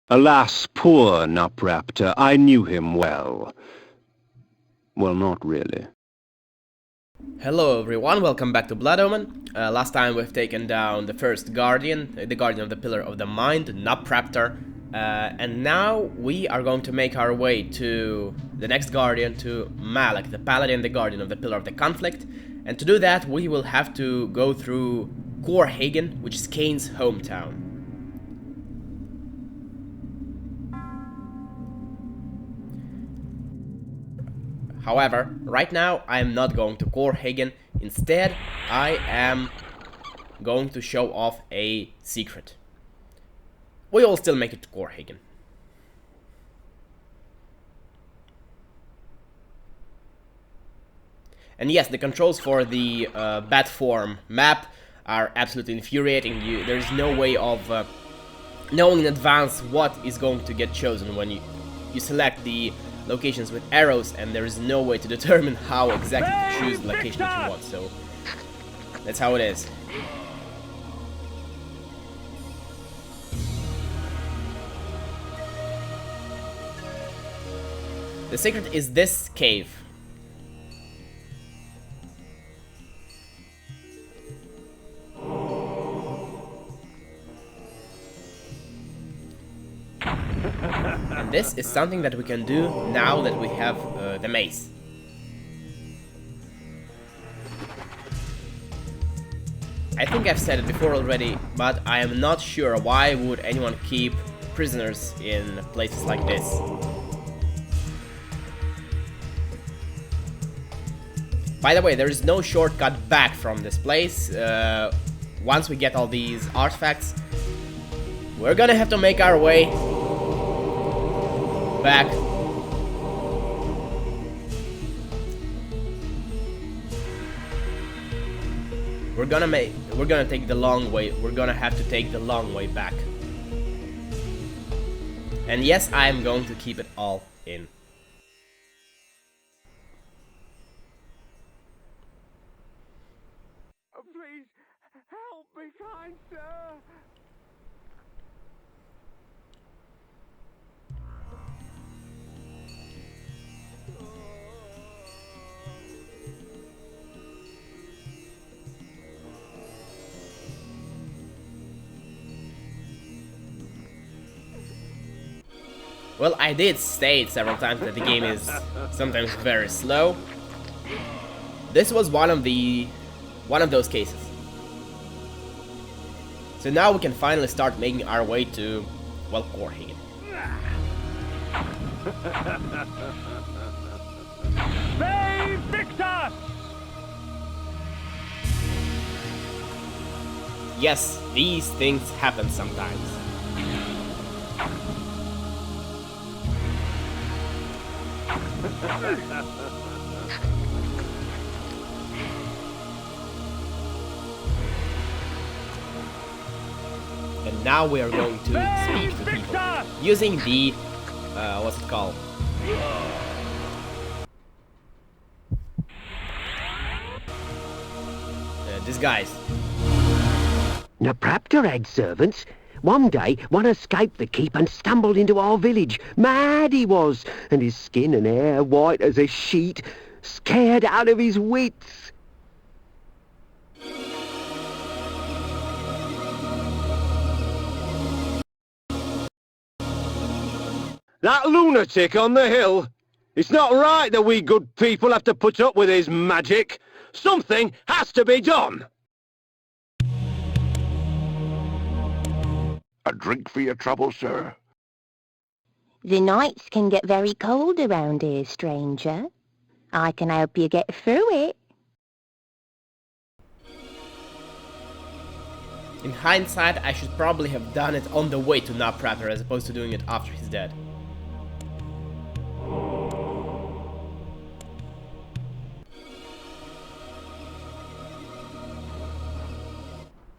Alas, poor Nupraptor, I knew him well. Well, not really. Hello everyone, welcome back to Blood Omen. Last time we've taken down the first Guardian, the Guardian of the Pillar of the Mind, Nupraptor. And now we are going to make our way to the next Guardian, to Malak, the Paladin, the Guardian of the Pillar of the Conflict. And to do that, we will have to go through Coorhagen, which is Kain's hometown. However, right now I am not going to Coorhagen. Instead, I am going to show off a secret. We will still make it to Coorhagen. And yes, the controls for the bat form map are absolutely infuriating. There is no way of knowing in advance what is going to get chosen when you select the locations with arrows, and there is no way to determine how exactly to choose the location that you want, so that's how it is. The secret is this cave. And this is something that we can do now that we have the mace. I think I've said it before already, but I am not sure why would anyone keep prisoners in places like this. By the way, there is no shortcut back from this place. Once we get all these artifacts, we're gonna have to make our way back. We're gonna take the long way. We're gonna have to take the long way back. And yes, I am going to keep it all in. Please help me, kind sir. Well, I did state several times that the game is sometimes very slow. This was one of those cases. So now we can finally start making our way to, well, Coorhagen. They Victor! Yes, these things happen sometimes. And now we are going to speak to people using the what's it called? Disguise. Nupraptor had servants. One day, one escaped the keep and stumbled into our village. Mad he was, and his skin and hair white as a sheet, scared out of his wits. That lunatic on the hill! It's not right that we good people have to put up with his magic. Something has to be done! A drink for your trouble, sir? The nights can get very cold around here, stranger. I can help you get through it. In hindsight, I should probably have done it on the way to Nupraptor as opposed to doing it after he's dead.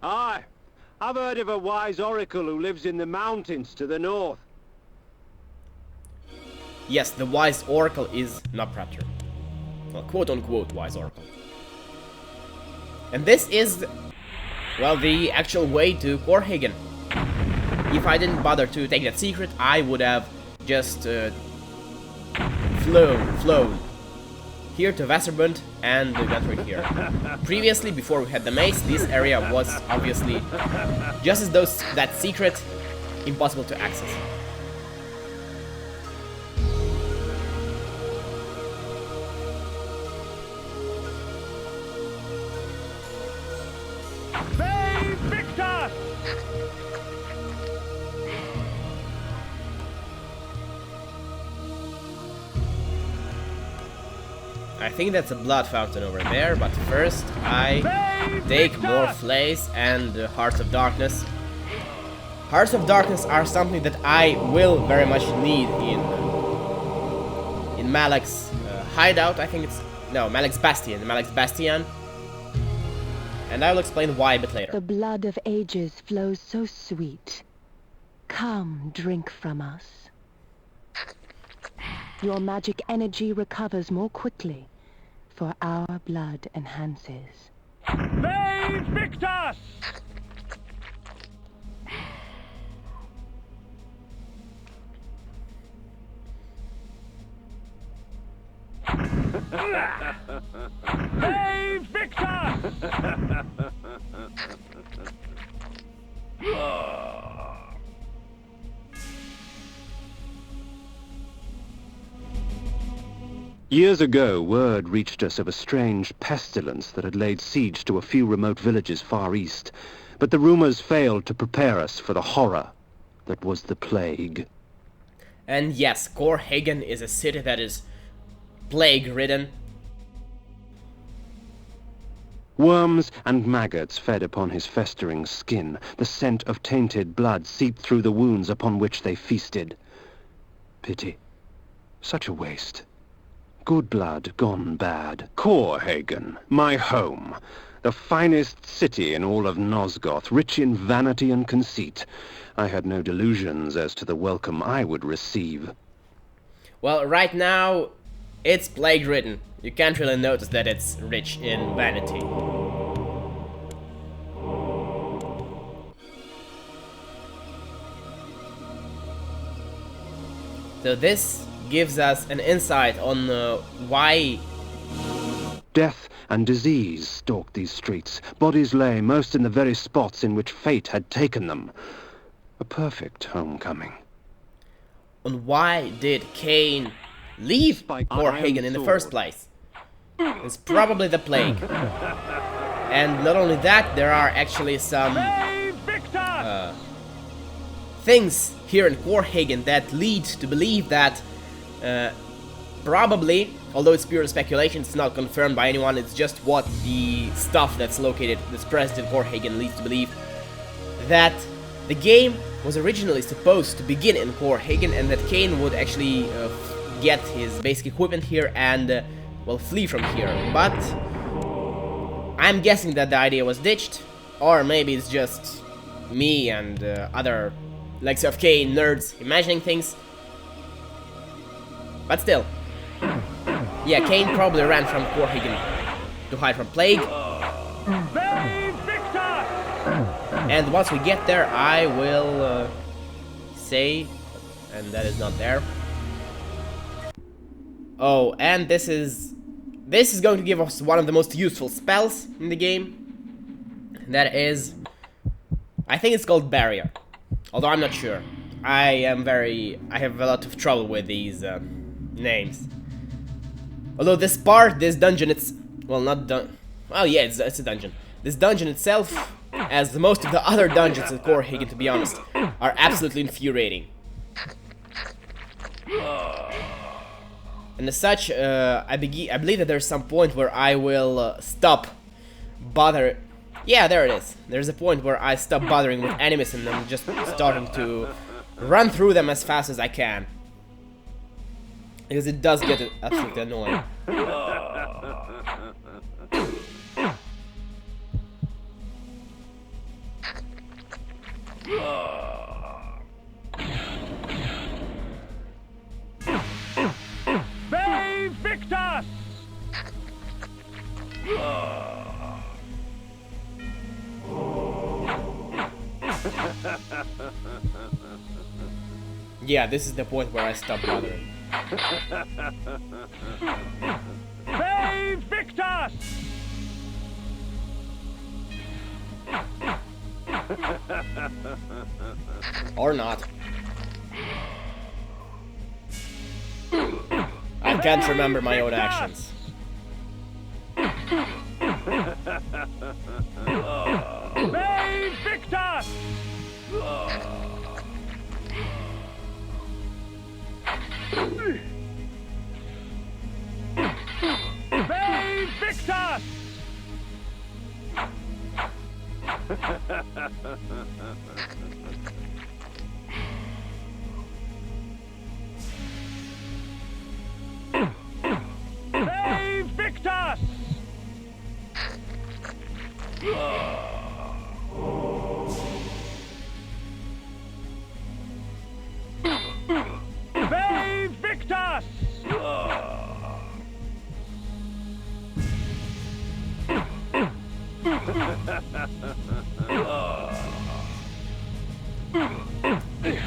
Aye, I've heard of a wise oracle who lives in the mountains to the north. Yes, the wise oracle is Nupraptor. Well, quote-unquote wise oracle. And this is, well, the actual way to Coorhagen. if I didn't bother to take that secret, I would have just flown here to Wasserbund and got right here. Previously, before we had the maze, this area was obviously just as that secret impossible to access. Save Victor! I think that's a blood fountain over there, but first I take more flays and Hearts of Darkness. Hearts of Darkness are something that I will very much need in Malek's hideout. I think it's Malek's Bastion. And I will explain why a bit later. The blood of ages flows so sweet. Come, drink from us. Your magic energy recovers more quickly, for our blood enhances. Save Victor! Save Victor! Years ago, word reached us of a strange pestilence that had laid siege to a few remote villages far east, but the rumors failed to prepare us for the horror that was the plague. And yes, Coorhagen is a city that is plague-ridden. Worms and maggots fed upon his festering skin. The scent of tainted blood seeped through the wounds upon which they feasted. Pity. Such a waste. Good blood gone bad. Coorhagen, my home. The finest city in all of Nosgoth, rich in vanity and conceit. I had no delusions as to the welcome I would receive. Well, right now, it's plague-ridden. You can't really notice that it's rich in vanity. So this gives us an insight on why Death and disease stalked these streets. Bodies lay most in the very spots in which fate had taken them. A perfect homecoming. on why did Kain leave Coorhagen in the first place. It's probably the plague. And not only that, there are actually some things here in Coorhagen that lead to believe that probably, although it's pure speculation, it's not confirmed by anyone, it's just what the stuff that's present in Coorhagen leads to believe, that the game was originally supposed to begin in Coorhagen and that Kain would actually get his basic equipment here and, well, flee from here. But I'm guessing that the idea was ditched, or maybe it's just me and other Legacy of Kain nerds imagining things. But still, yeah, Kain probably ran from Coorhagen to hide from plague. And once we get there, I will say, and that is not there. Oh, and this is going to give us one of the most useful spells in the game. That is, I think it's called Barrier, although I'm not sure. I have a lot of trouble with these names. Although this dungeon, it's, well, not done. Well, yeah, it's a dungeon. This dungeon itself, as most of the other dungeons in Coorhagen, to be honest, are absolutely infuriating. And as such, I believe that there's some point where I will stop bother. Yeah, there it is. There's a point where I stop bothering with enemies and I'm just starting to run through them as fast as I can. Because it does get absolutely annoying. Save Victor! Yeah, this is the point where I stop bothering. Save Victus! Or not. I can't remember my own actions. Save Victus! Save Victus! Save Victus! Save Victus!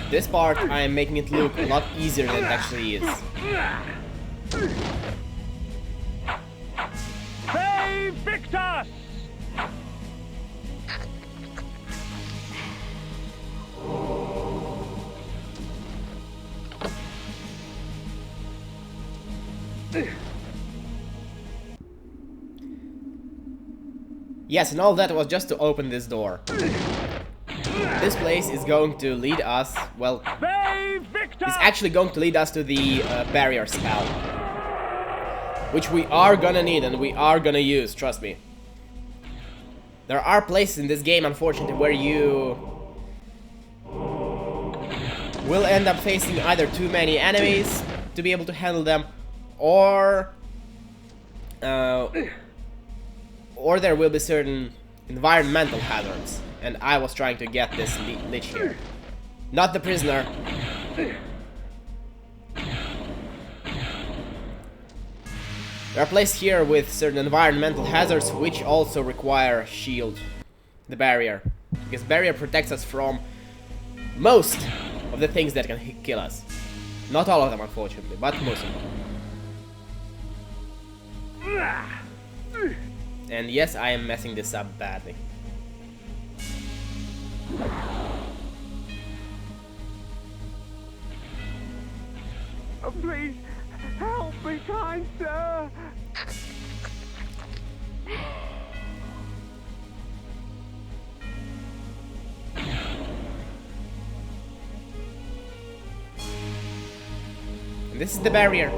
This part, I am making it look a lot easier than it actually is. Save Victus! Yes, and all that was just to open this door. This place is going to lead us, well, Save Victus! it's actually going to lead us to the barrier spell. Which we are gonna need and we are gonna use, trust me. There are places in this game, unfortunately, where you will end up facing either too many enemies to be able to handle them, or there will be certain environmental hazards, and I was trying to get this lich here. Not the prisoner. There are places here with certain environmental hazards which also require shield, the barrier. Because barrier protects us from most of the things that can kill us. Not all of them, unfortunately, but most of them. And yes, I am messing this up badly. Oh, please, help me, kind sir! And this is the barrier.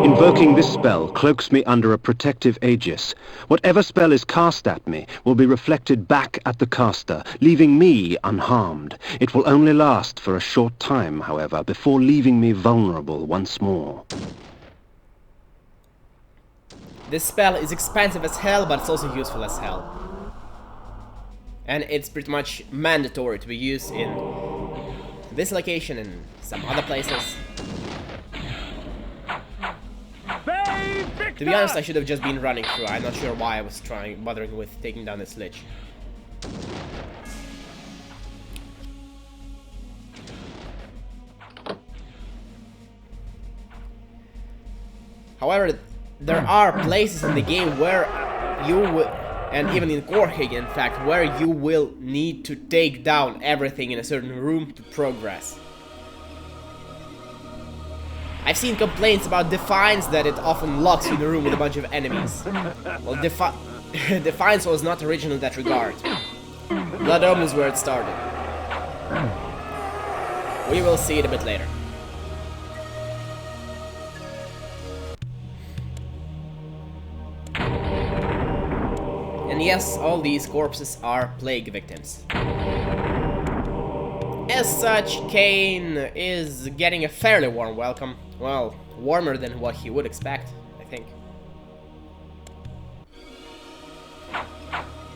Invoking this spell cloaks me under a protective aegis. Whatever spell is cast at me will be reflected back at the caster, leaving me unharmed. It will only last for a short time, however, before leaving me vulnerable once more. This spell is expensive as hell, but it's also useful as hell. And it's pretty much mandatory to be used in this location and some other places. To be honest, I should have just been running through. I'm not sure why I was bothering with taking down this lich. However, there are places in the game where you will, and even in Coorhagen, in fact, where you will need to take down everything in a certain room to progress. I've seen complaints about Defiance that it often locks you in a room with a bunch of enemies. Well, Defiance was not original in that regard. Blood Omen is where it started. We will see it a bit later. And yes, all these corpses are plague victims. As such, Kain is getting a fairly warm welcome. Well, warmer than what he would expect, I think.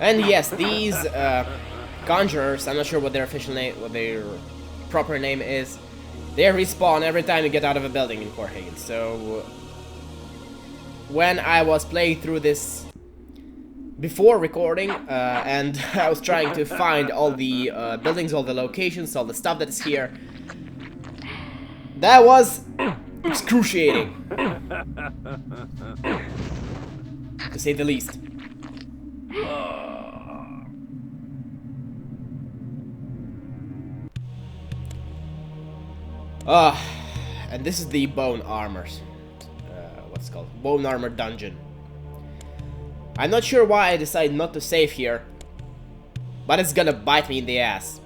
And yes, these conjurers, I'm not sure what their official name, what their proper name is, They respawn every time you get out of a building in Coorhagen. So when I was playing through this before recording, and I was trying to find all the buildings, all the locations, all the stuff that is here, that was excruciating, to say the least. And this is the bone armors. What's it called? Bone armor dungeon. I'm not sure why I decided not to save here, but it's gonna bite me in the ass.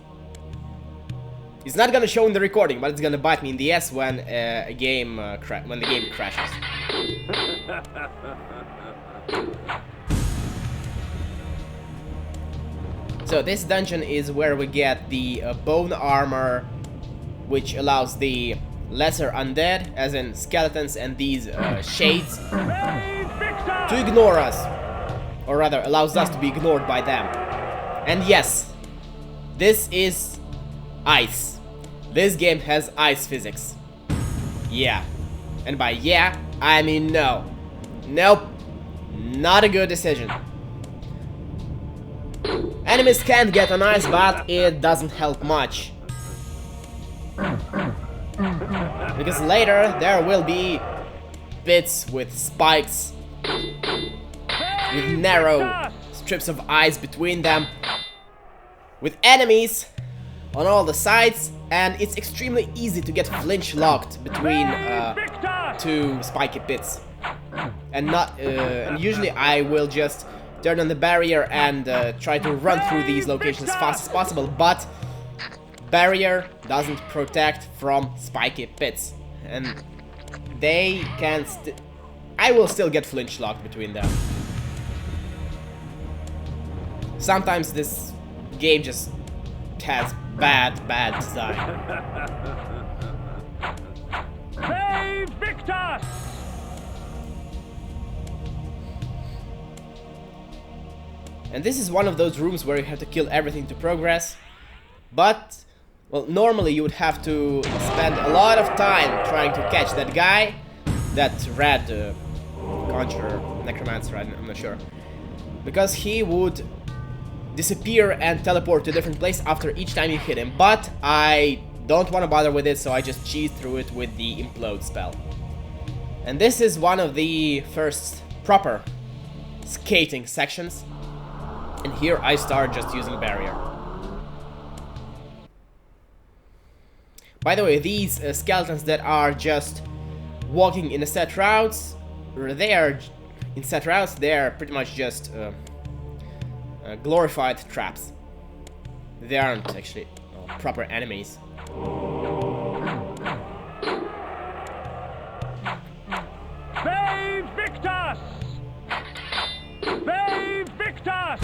It's not gonna show in the recording, but it's gonna bite me in the ass when the game crashes. So this dungeon is where we get the bone armor, which allows the lesser undead, as in skeletons and these shades, to ignore us. Or rather, allows us to be ignored by them. And yes, this is ice. This game has ice physics. Yeah. And by yeah, I mean no. Nope. Not a good decision. Enemies can't get on ice, but it doesn't help much. Because later there will be bits with spikes, with narrow strips of ice between them, with enemies on all the sides, and it's extremely easy to get flinch locked between two spiky pits. And usually I will just turn on the barrier and try to run through these locations as fast as possible, but barrier doesn't protect from spiky pits, and they can I will still get flinch locked between them. Sometimes this game just has bad design. Save Victor! And this is one of those rooms where you have to kill everything to progress. But, well, normally you would have to spend a lot of time trying to catch that guy, that red conjurer, necromancer, I'm not sure. Because he would disappear and teleport to a different place after each time you hit him. But I don't want to bother with it, so I just cheat through it with the implode spell. And this is one of the first proper skating sections. And here I start just using barrier. By the way, these skeletons that are just walking in a set routes, they're pretty much just glorified traps. They aren't actually proper enemies. Save Victor! Save Victor!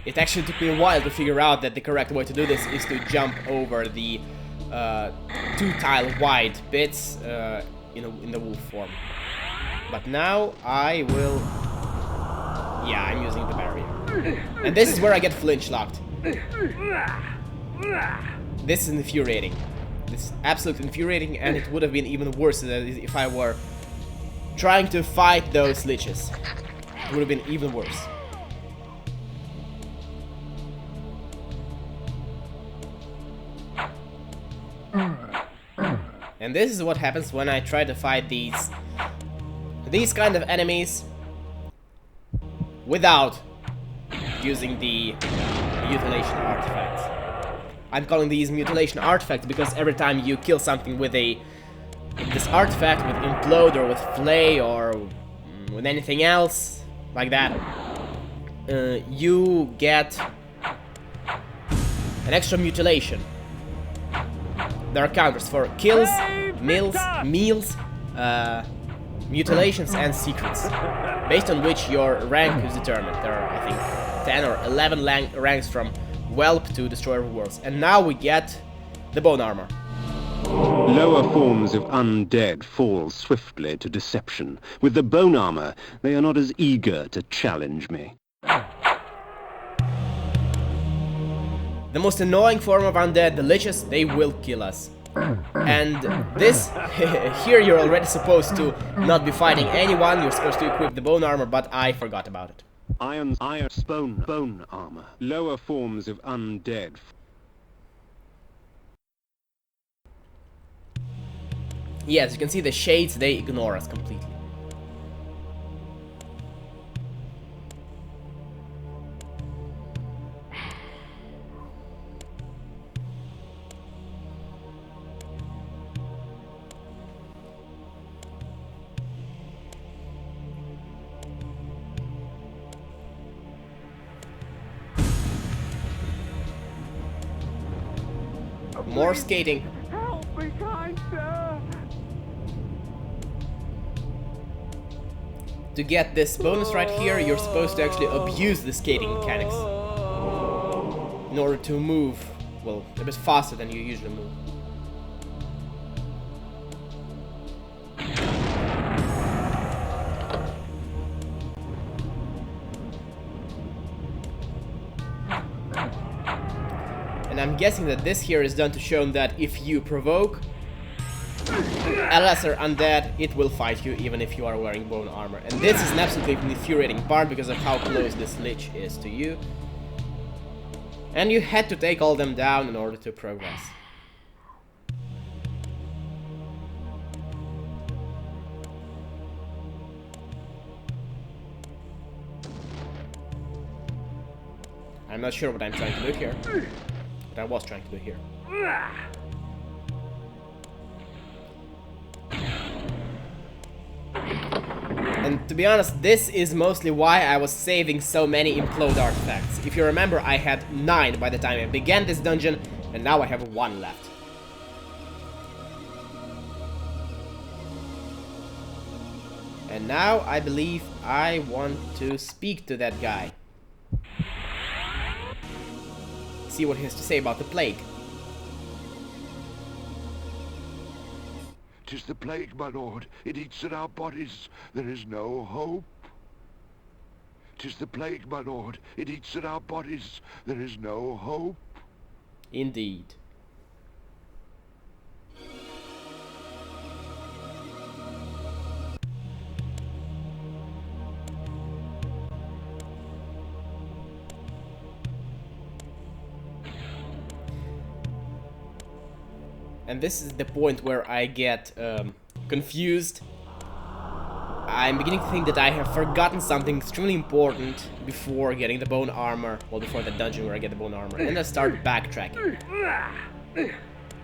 It actually took me a while to figure out that the correct way to do this is to jump over the 2-tile wide bits in the wolf form. But now I will... Yeah, I'm using the barrier. And this is where I get flinch locked. This is infuriating. This is absolutely infuriating, and it would have been even worse if I were trying to fight those liches. It would have been even worse. And this is what happens when I try to fight these kind of enemies without using the mutilation artifacts. I'm calling these mutilation artifacts because every time you kill something with this artifact, with implode or with flay or with anything else like that, you get an extra mutilation. There are counters for kills, meals, mutilations, and secrets, based on which your rank is determined. There are, I think, 10 or 11 ranks from Whelp to Destroyer of Worlds. And now we get the bone armor. Lower forms of undead fall swiftly to deception. With the bone armor, they are not as eager to challenge me. The most annoying form of undead, the liches, they will kill us. And this, here you're already supposed to not be fighting anyone, you're supposed to equip the bone armor, but I forgot about it. Iron bone armor. Lower forms of undead. Yes, you can see the shades, they ignore us completely. More skating. Help me, kind sir! To get this bonus right here, you're supposed to actually abuse the skating mechanics in order to move, well, a bit faster than you usually move. And I'm guessing that this here is done to show that if you provoke a lesser undead, it will fight you even if you are wearing bone armor. And this is an absolutely infuriating part because of how close this lich is to you. And you had to take all them down in order to progress. I'm not sure what I'm trying to do here. What I was trying to do here. And to be honest, this is mostly why I was saving so many implode artifacts. If you remember, I had 9 by the time I began this dungeon, and now I have 1 left. And now I believe I want to speak to that guy. See what he has to say about the plague. 'Tis the plague, my lord. It eats at our bodies. There is no hope. 'Tis the plague, my lord. It eats at our bodies. There is no hope. Indeed. And this is the point where I get confused. I'm beginning to think that I have forgotten something extremely important before getting the bone armor. Well, before the dungeon where I get the bone armor. And I start backtracking.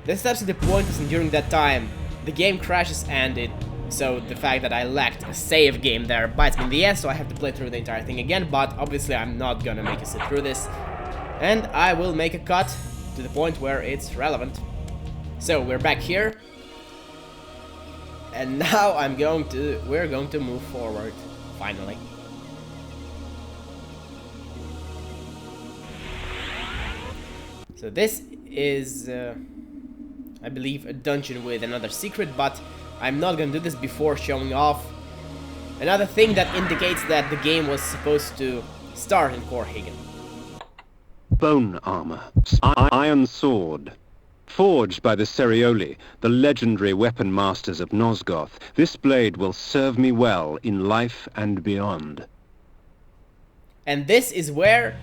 This is absolutely pointless, and during that time, the game crashes and it... So the fact that I lacked a save game there bites me in the ass, so I have to play through the entire thing again. But obviously I'm not gonna make it sit through this. And I will make a cut to the point where it's relevant. So we're back here, and now we're going to move forward, finally. So this is, I believe, a dungeon with another secret, but I'm not gonna do this before showing off another thing that indicates that the game was supposed to start in Coorhagen. Bone armor. Iron sword. Forged by the Cerioli, the legendary weapon masters of Nosgoth, this blade will serve me well in life and beyond. And this is where,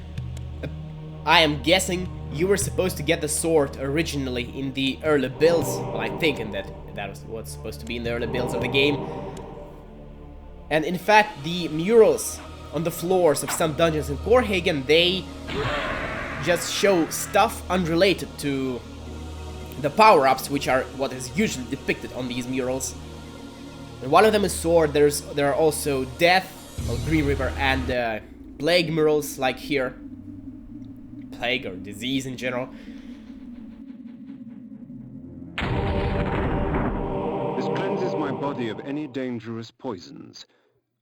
I am guessing, you were supposed to get the sword originally in the early builds. Well, I'm thinking that was what's supposed to be in the early builds of the game. And in fact, the murals on the floors of some dungeons in Coorhagen, they just show stuff unrelated to the power-ups, which are what is usually depicted on these murals. And one of them is sword. There are also death, well, Green River, and plague murals, like here. Plague or disease in general. This cleanses my body of any dangerous poisons.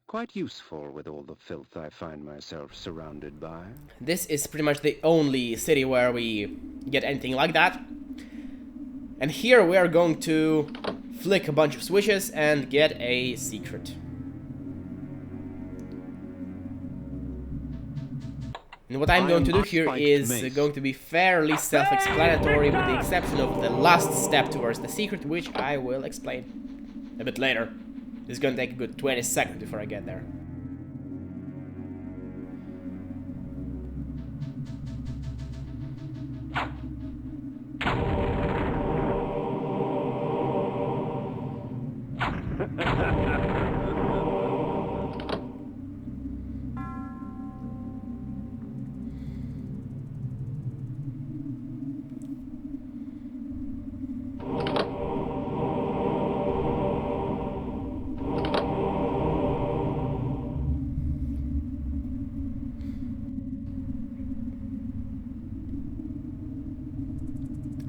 Quite useful with all the filth I find myself surrounded by. This is pretty much the only city where we get anything like that. And here we are going to flick a bunch of switches and get a secret. And what I'm going to do here is going to be fairly self-explanatory, with the exception of the last step towards the secret, which I will explain a bit later. It's going to take a good 20 seconds before I get there.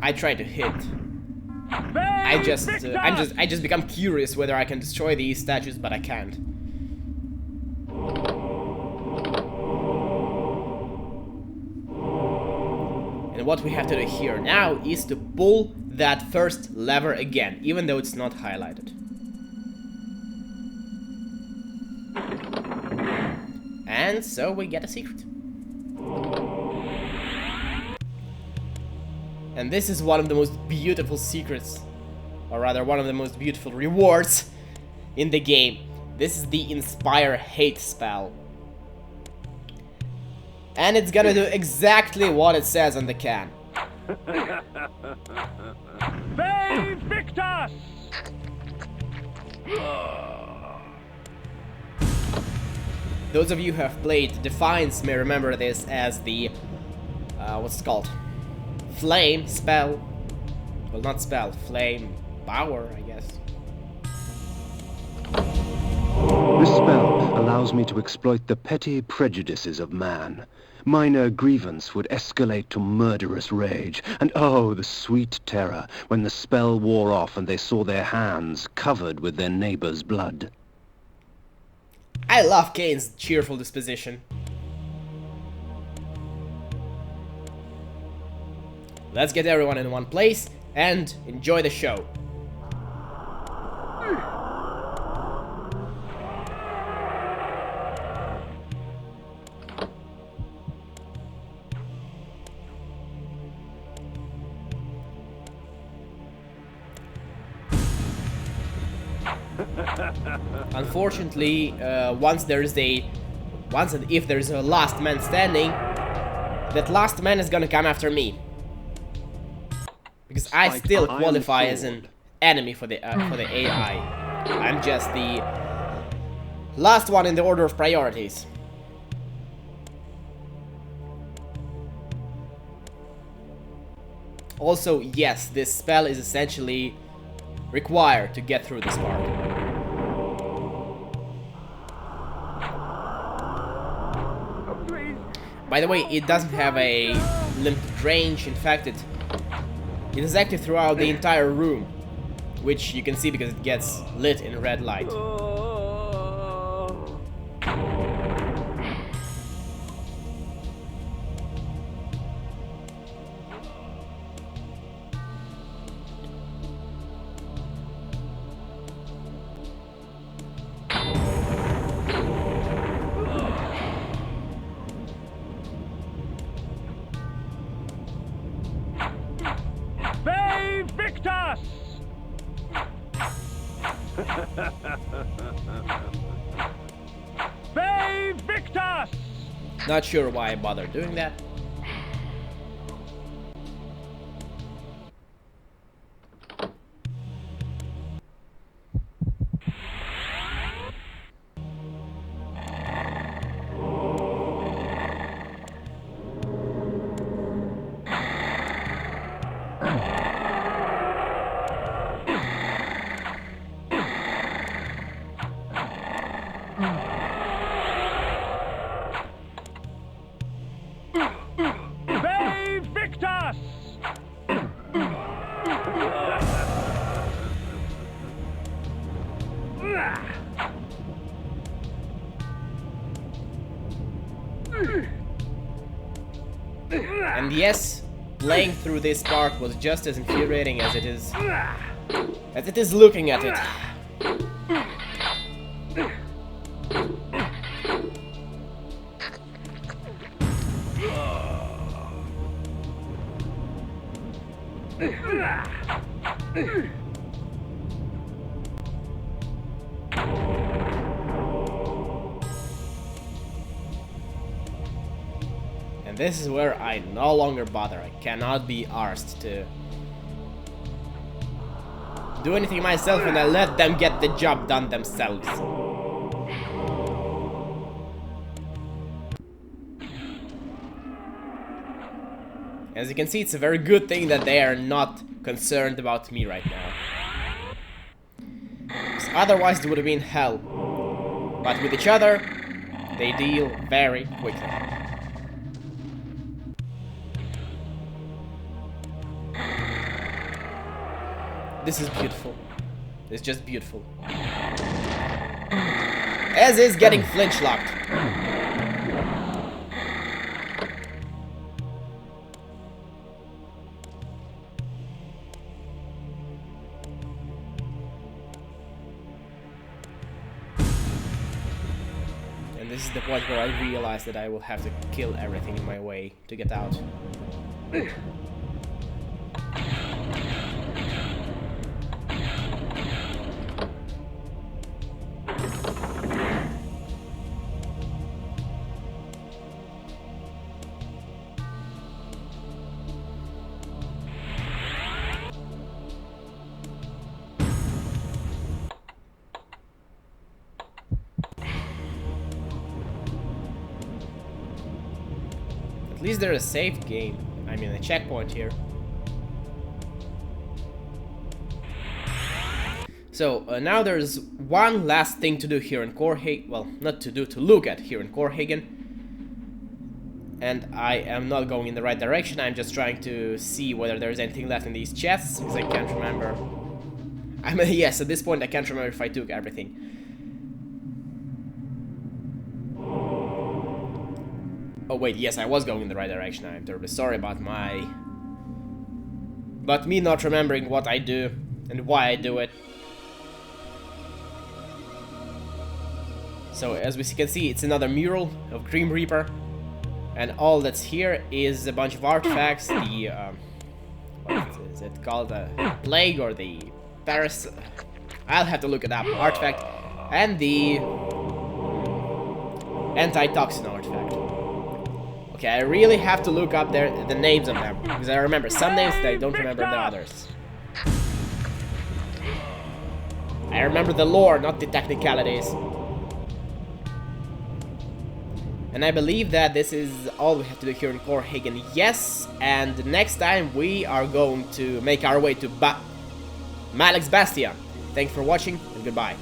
I try to hit. I just become curious whether I can destroy these statues, but I can't. And what we have to do here now is to pull that first lever again, even though it's not highlighted. And so we get a secret. And this is one of the most beautiful secrets, or rather one of the most beautiful rewards in the game. This is the Inspire Hate spell. And it's gonna do exactly what it says on the can. They Victus! Those of you who have played Defiance may remember this as the, what's it called? Flame spell. Well, not spell, flame power, I guess. This spell allows me to exploit the petty prejudices of man. Minor grievance would escalate to murderous rage, and oh, the sweet terror when the spell wore off and they saw their hands covered with their neighbor's blood. I love Kain's cheerful disposition. Let's get everyone in one place and enjoy the show. Unfortunately, if there's a last man standing, that last man is gonna come after me. Because I still qualify as an enemy for the AI. I'm just the last one in the order of priorities. Also, yes, this spell is essentially required to get through this part. By the way, it doesn't have a limited range. In fact, it is active throughout the entire room, which you can see because it gets lit in red light. Victus! Victus! Not sure why I bothered doing that. And yes, playing through this part was just as infuriating as it is looking at it. And this is where I no longer bother. I cannot be arsed to do anything myself, and I let them get the job done themselves. As you can see, it's a very good thing that they are not concerned about me right now. Because otherwise it would have been hell. But with each other, they deal very quickly. This is beautiful. It's just beautiful. As is getting flinch locked. And this is the point where I realize that I will have to kill everything in my way to get out. At least there's a safe game. I mean, a checkpoint here. So, now there's one last thing to do here in Coorhagen. Well, not to do, to look at here in Coorhagen. And I am not going in the right direction. I'm just trying to see whether there's anything left in these chests, because I can't remember. I mean, yes, at this point I can't remember if I took everything. Oh wait, yes, I was going in the right direction. I'm terribly sorry about me not remembering what I do and why I do it. So as we can see, it's another mural of Grim Reaper, and all that's here is a bunch of artifacts. The what is it called? The plague or the Paris? I'll have to look it up. Artifact and the antitoxin artifact. Okay, I really have to look up the names of them, because I remember some names that I don't remember the others. I remember the lore, not the technicalities. And I believe that this is all we have to do here in Coorhagen. Yes, and next time we are going to make our way to Malek's Bastion. Thanks for watching, and goodbye.